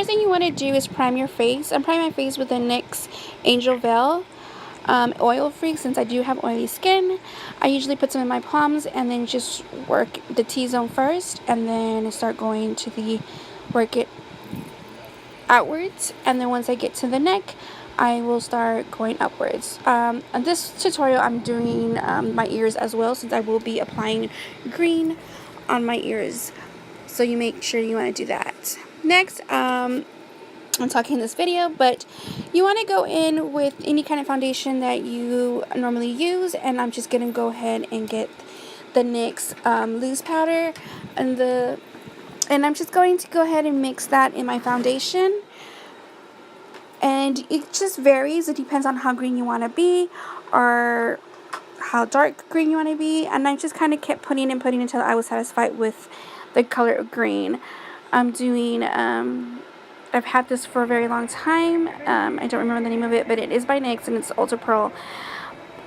first thing you want to do is prime your face. I'm priming my face with the NYX Angel Veil oil free, since I do have oily skin. I usually put some in my palms and then just work the T-zone first, and then start going to the work it outwards, and then once I get to the neck, I will start going upwards. On this tutorial, I'm doing my ears as well, since I will be applying green on my ears. So you make sure you want to do that. Next, I'm talking in this video, but you want to go in with any kind of foundation that you normally use, and I'm just going to go ahead and get the NYX loose powder, and I'm just going to go ahead and mix that in my foundation. And it just varies. It depends on how green you want to be or how dark green you want to be. And I just kind of kept putting and putting until I was satisfied with the color of green. I'm doing, I've had this for a very long time. I don't remember the name of it, but it is by NYX, and it's Ultra Pearl.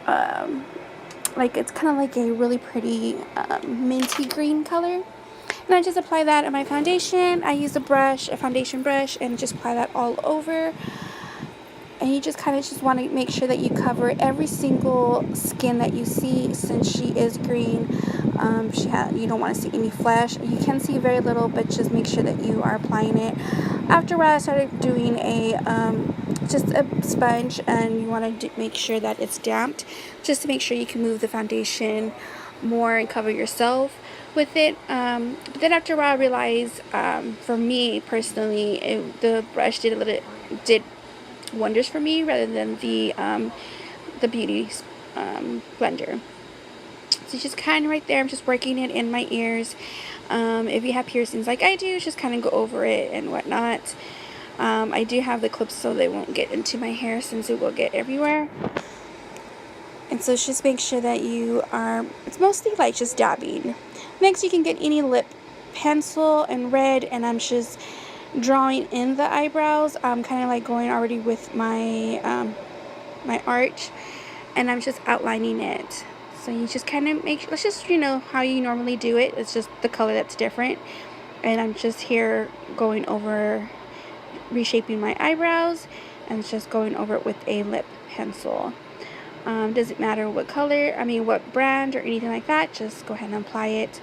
Like, it's kind of like a really pretty minty green color. And I just apply that on my foundation. I use a brush, a foundation brush, and just apply that all over. And you just kind of just want to make sure that you cover every single skin that you see, since she is green. You don't want to see any flesh. You can see very little, but just make sure that you are applying it. After a while, I started doing just a sponge, and you want to make sure that it's damped, just to make sure you can move the foundation more and cover yourself with it. But then after a while, I realized, for me personally, the brush did wonders for me rather than the beauty blender. So just kind of right there, I'm just working it in my ears. If you have piercings like I do, just kind of go over it and whatnot. I do have the clips so they won't get into my hair, since it will get everywhere. And so just make sure that it's mostly like just dabbing. Next, you can get any lip pencil and red, and I'm just drawing in the eyebrows. I'm kind of like going already with my my arch, and I'm just outlining it. So you just kind of let's just, how you normally do it. It's just the color that's different. And I'm just here going over, reshaping my eyebrows, and just going over it with a lip pencil. Doesn't matter what color, what brand or anything like that, just go ahead and apply it.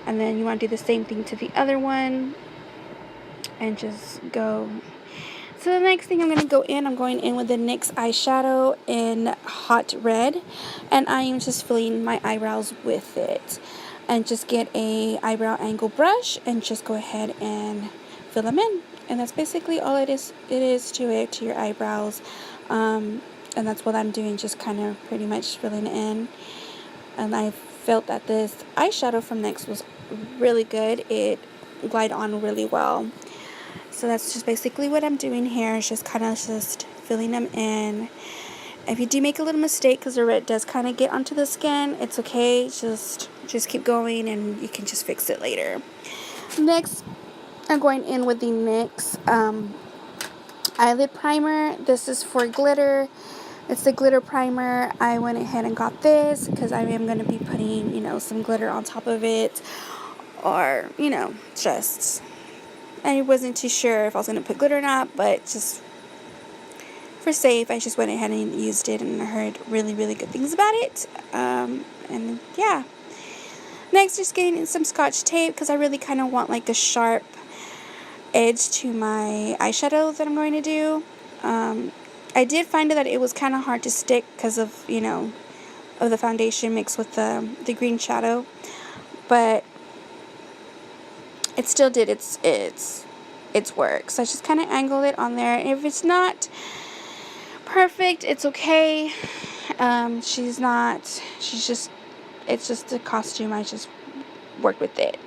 And then you want to do the same thing to the other one, and just go. So the next thing I'm going in with the NYX eyeshadow in Hot Red, and I am just filling my eyebrows with it. And just get a eyebrow angle brush and just go ahead and fill them in. And that's basically all it is to your eyebrows. And that's what I'm doing, just kind of pretty much filling it in. And I felt that this eyeshadow from NYX was really good. It glided on really well. So that's just basically what I'm doing here, is just kind of just filling them in. If you do make a little mistake, because the red does kind of get onto the skin, it's okay. Just keep going, and you can just fix it later. Next, I'm going in with the NYX eyelid primer. This is for glitter. It's the glitter primer. I went ahead and got this because I am going to be putting, some glitter on top of it, or, just, I wasn't too sure if I was going to put glitter or not, but just for safe, I just went ahead and used it, and I heard really, really good things about it. And yeah. Next, just getting some Scotch tape, because I really kind of want like a sharp edge to my eyeshadow that I'm going to do. I did find that it was kind of hard to stick because of, of the foundation mixed with the green shadow, but it still did its work. So I just kind of angled it on there. If it's not perfect, it's okay. It's just a costume. I just worked with it.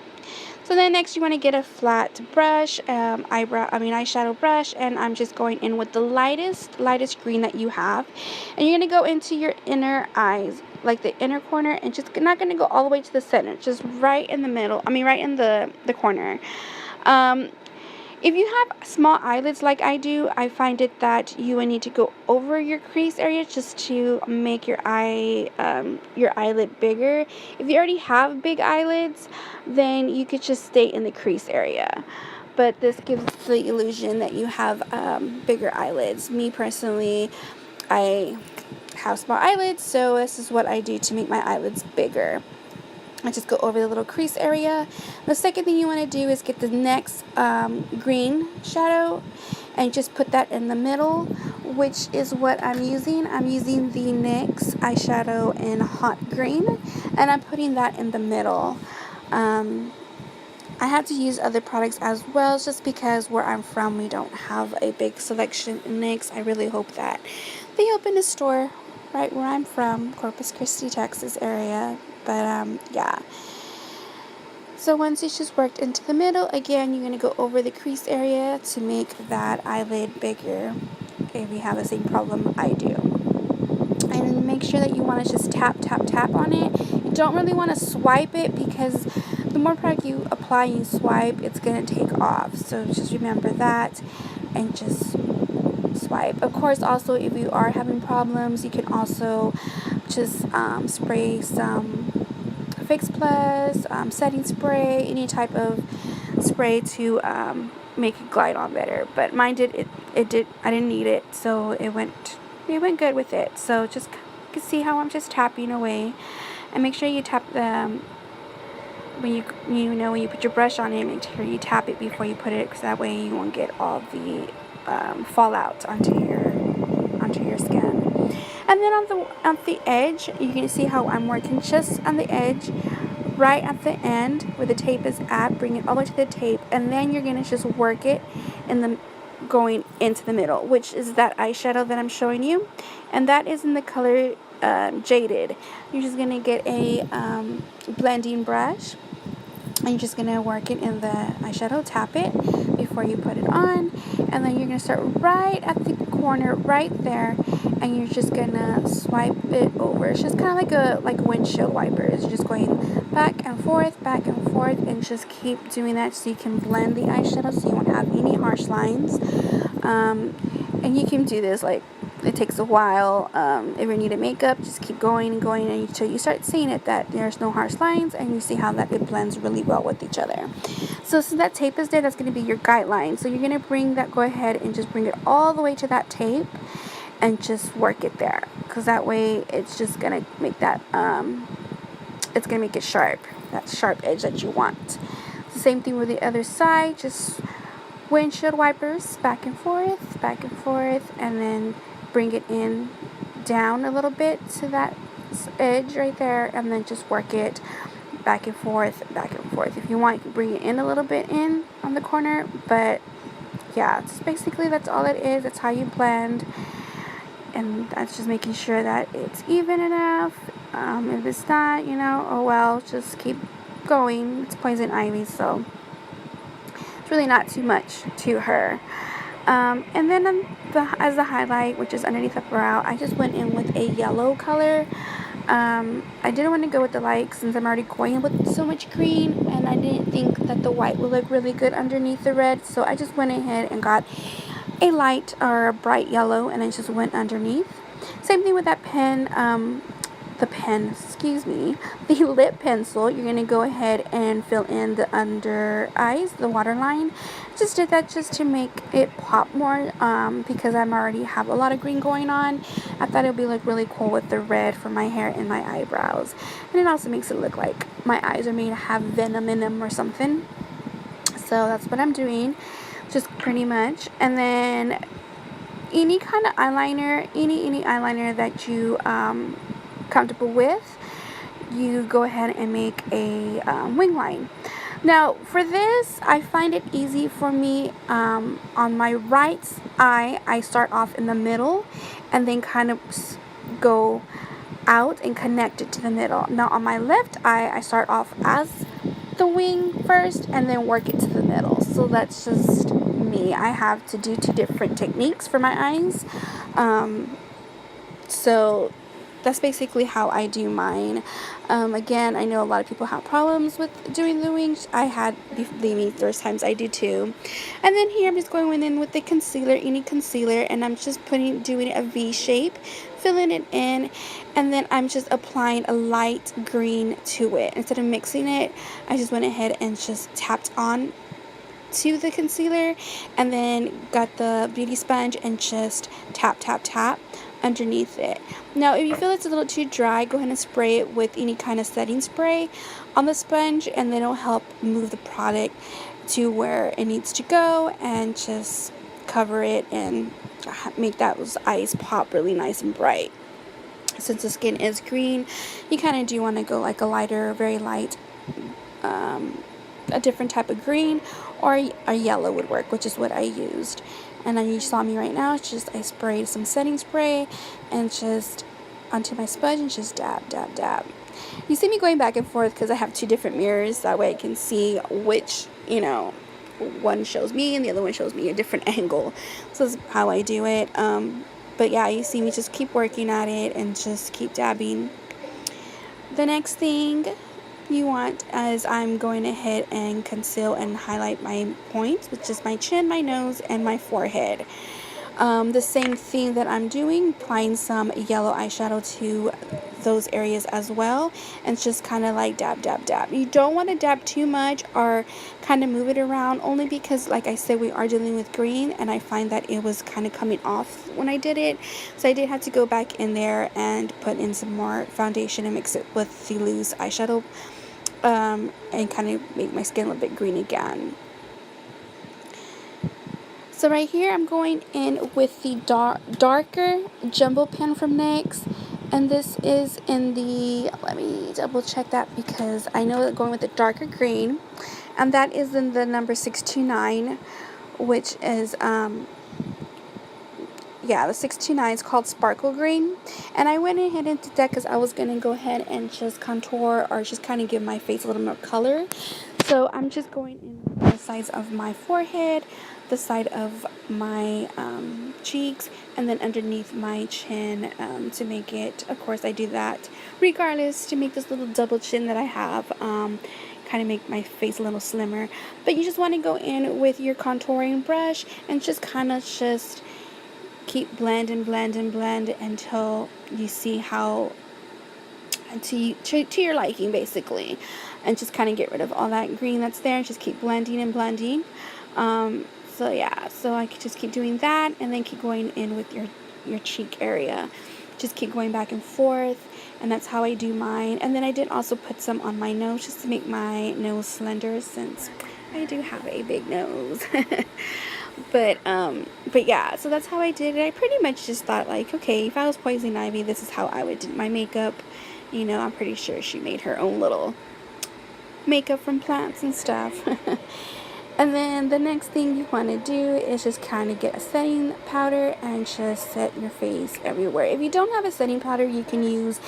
So then next, you want to get a flat brush, eyeshadow brush, and I'm just going in with the lightest green that you have. And you're going to go into your inner eyes, like the inner corner, and just not going to go all the way to the center, just right in the middle, right in the corner. If you have small eyelids like I do, I find it that you would need to go over your crease area just to make your eyelid bigger. If you already have big eyelids, then you could just stay in the crease area. but this gives the illusion that you have bigger eyelids. Me personally, I have small eyelids, so this is what I do to make my eyelids bigger. I just go over the little crease area. The second thing you want to do is get the NYX green shadow and just put that in the middle, which is what I'm using. I'm using the NYX eyeshadow in hot green, and I'm putting that in the middle. I had to use other products as well, just because where I'm from we don't have a big selection in NYX. I really hope that they open a store right where I'm from, Corpus Christi, Texas area. But yeah. So once it's just worked into the middle, again, you're going to go over the crease area to make that eyelid bigger if you have the same problem I do. And make sure that you want to just tap, tap, tap on it. You don't really want to swipe it, because the more product you apply and you swipe, it's going to take off. So just remember that and just swipe. Of course, also, if you are having problems, you can also just spray some Fix Plus, setting spray, any type of spray to make it glide on better. But mine did, I didn't need it, so it went good with it. So just you can see how I'm just tapping away, and make sure you tap the when you put your brush on it, make sure you tap it before you put it, because that way you won't get all the fallout onto your skin. And then on the edge, you can see how I'm working just on the edge, right at the end where the tape is at. Bring it all the way to the tape, and then you're gonna just work it going into the middle, which is that eyeshadow that I'm showing you, and that is in the color Jaded. You're just gonna get a blending brush, and you're just going to work it in the eyeshadow, tap it before you put it on, and then you're going to start right at the corner right there, and you're just going to swipe it over. It's just kind of like a windshield wipers. You're just going back and forth, and just keep doing that so you can blend the eyeshadow so you won't have any harsh lines. And you can do this, like, it takes a while. If you need a makeup, just keep going and going until you start seeing it that there's no harsh lines, and you see how that it blends really well with each other. So since that tape is there, that's going to be your guideline. So you're going to go ahead and just bring it all the way to that tape and just work it there, because that way it's just going to make that it's going to make it sharp, that sharp edge that you want. The same thing with the other side, just windshield wipers back and forth, and then bring it in down a little bit to that edge right there, and then just work it back and forth. If you want, you can bring it in a little bit in on the corner, but yeah, just basically that's all it is. That's how you blend, and that's just making sure that it's even enough. If it's not, oh well, just keep going. It's poison ivy, so it's really not too much to her. And then as the highlight, which is underneath the brow, I just went in with a yellow color. I didn't want to go with the light since I'm already going with so much green, and I didn't think that the white would look really good underneath the red, so I just went ahead and got a light or a bright yellow, and I just went underneath. Same thing with that the lip pencil. You're going to go ahead and fill in the under eyes, the waterline. Just did that just to make it pop more, because I'm already have a lot of green going on. I thought it would be like really cool with the red for my hair and my eyebrows, and it also makes it look like my eyes are made to have venom in them or something. So that's what I'm doing, just pretty much. And then any kind of eyeliner, any eyeliner that you comfortable with, you go ahead and make a wing line. Now for this, I find it easy for me. On my right eye, I start off in the middle and then kind of go out and connect it to the middle. Now on my left eye, I start off as the wing first and then work it to the middle. So that's just me. I have to do two different techniques for my eyes. So that's basically how I do mine. Again, I know a lot of people have problems with doing the wings. I had, believe me, there's times I do too. And then here I'm just going in with the concealer, any concealer, and I'm just doing a V shape, filling it in, and then I'm just applying a light green to it. Instead of mixing it, I just went ahead and just tapped on to the concealer, and then got the beauty sponge and just tap, tap, tap underneath it. Now, if you feel it's a little too dry, go ahead and spray it with any kind of setting spray on the sponge, and then it'll help move the product to where it needs to go, and just cover it and make those eyes pop really nice and bright. Since the skin is green, you kind of do want to go like a lighter, very light, a different type of green, or a yellow would work, which is what I used. And then you saw me right now, it's just I sprayed some setting spray and just onto my sponge and just dab, dab, dab. You see me going back and forth because I have two different mirrors, that way I can see which, you know, one shows me and the other one shows me a different angle. So that's how I do it. But yeah, you see me just keep working at it and just keep dabbing. The next thing you want is I'm going ahead and conceal and highlight my points, which is my chin, my nose, and my forehead. The same thing that I'm doing, applying some yellow eyeshadow to those areas as well, and just kind of like dab, dab, dab. You don't want to dab too much or kind of move it around, only because, like I said, we are dealing with green, and I find that it was kind of coming off when I did it, so I did have to go back in there and put in some more foundation and mix it with the loose eyeshadow, and kind of make my skin a little bit green again. So right here I'm going in with the darker jumbo pen from NYX, and this is in the, let me double check that because I know that going with the darker green, and that is in the number 629, which is yeah, the 629 is called Sparkle Green. And I went ahead and did that because I was going to go ahead and just contour or just kind of give my face a little more color. So I'm just going in the sides of my forehead, the side of my cheeks, and then underneath my chin, to make it, of course I do that regardless, to make this little double chin that I have, kind of make my face a little slimmer. But you just want to go in with your contouring brush and just kind of just keep blend and blend and blend until you see how to your liking, basically, and just kind of get rid of all that green that's there and just keep blending and blending. So yeah, so I could just keep doing that, and then keep going in with your cheek area, just keep going back and forth, and that's how I do mine. And then I did also put some on my nose just to make my nose slender, since I do have a big nose. But yeah, so that's how I did it. I pretty much just thought, like, okay, if I was Poison Ivy, this is how I would do my makeup. You know, I'm pretty sure she made her own little makeup from plants and stuff. And then the next thing you want to do is just kind of get a setting powder and just set your face everywhere. If you don't have a setting powder, you can use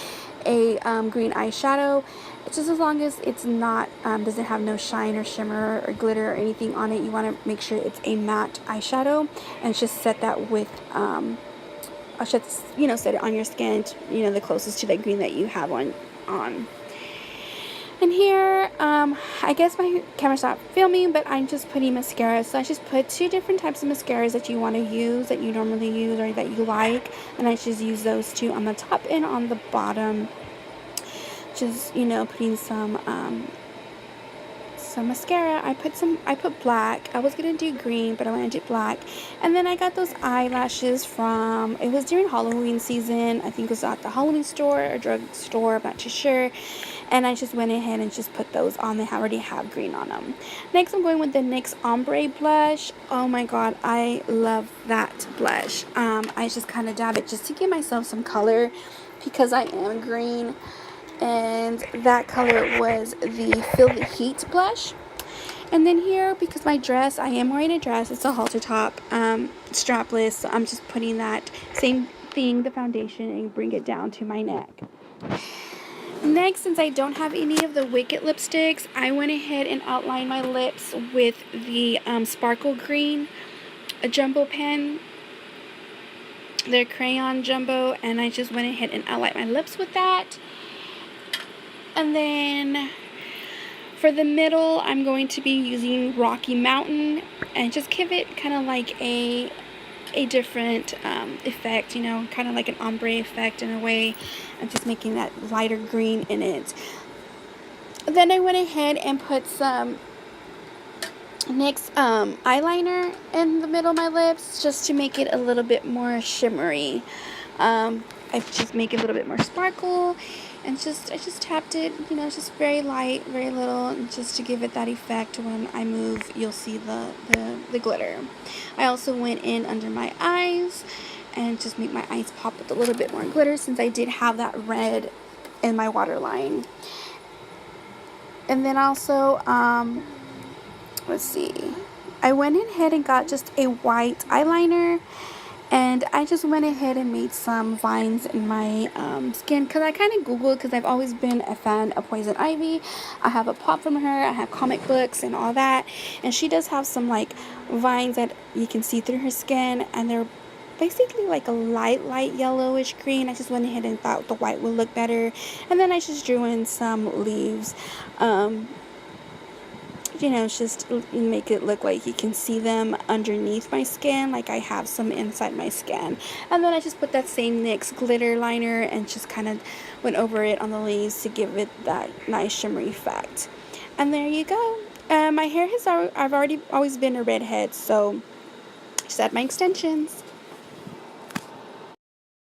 a green eyeshadow, just as long as it's not doesn't have no shine or shimmer or glitter or anything on it. You want to make sure it's a matte eyeshadow, and just set that with set it on your skin, the closest to the green that you have on. And here, I guess my camera's not filming, but I'm just putting mascara. So I just put two different types of mascaras that you want to use, that you normally use or that you like, and I just use those two on the top and on the bottom. Just, putting some mascara. I put black. I was gonna do green, but I went to black. And then I got those eyelashes it was during Halloween season. I think it was at the Halloween store or drug store, I'm not too sure. And I just went ahead and just put those on. They already have green on them. Next, I'm going with the NYX Ombre blush. Oh my god, I love that blush. I just kind of dab it just to give myself some color because I am green. And that color was the Feel the Heat blush. And then here, because my dress, I am wearing a dress, it's a halter top, strapless, so I'm just putting that same thing, the foundation, and bring it down to my neck. Next, since I don't have any of the Wicked lipsticks, I went ahead and outlined my lips with the Sparkle Green jumbo pen, their crayon jumbo, and I just went ahead and outlined my lips with that. And then for the middle, I'm going to be using Rocky Mountain and just give it kind of like a different effect, kind of like an ombre effect in a way. I'm just making that lighter green in it. Then I went ahead and put some NYX eyeliner in the middle of my lips just to make it a little bit more shimmery. I just make it a little bit more sparkle, and I just tapped it, you know, just very light, very little, just to give it that effect. When I move, you'll see the glitter. I also went in under my eyes and just make my eyes pop with a little bit more glitter, since I did have that red in my waterline. And then also, let's see, I went ahead and got just a white eyeliner, and I just went ahead and made some vines in my skin, because I kind of googled, because I've always been a fan of Poison Ivy. I have a pop from her, I have comic books and all that, and she does have some like vines that you can see through her skin, and they're basically like a light yellowish green. I just went ahead and thought the white would look better, and then I just drew in some leaves. You know, just make it look like you can see them underneath my skin, like I have some inside my skin. And then I just put that same NYX glitter liner and just kind of went over it on the leaves to give it that nice shimmery effect. And there you go. My hair has I've already always been a redhead, so just add my extensions.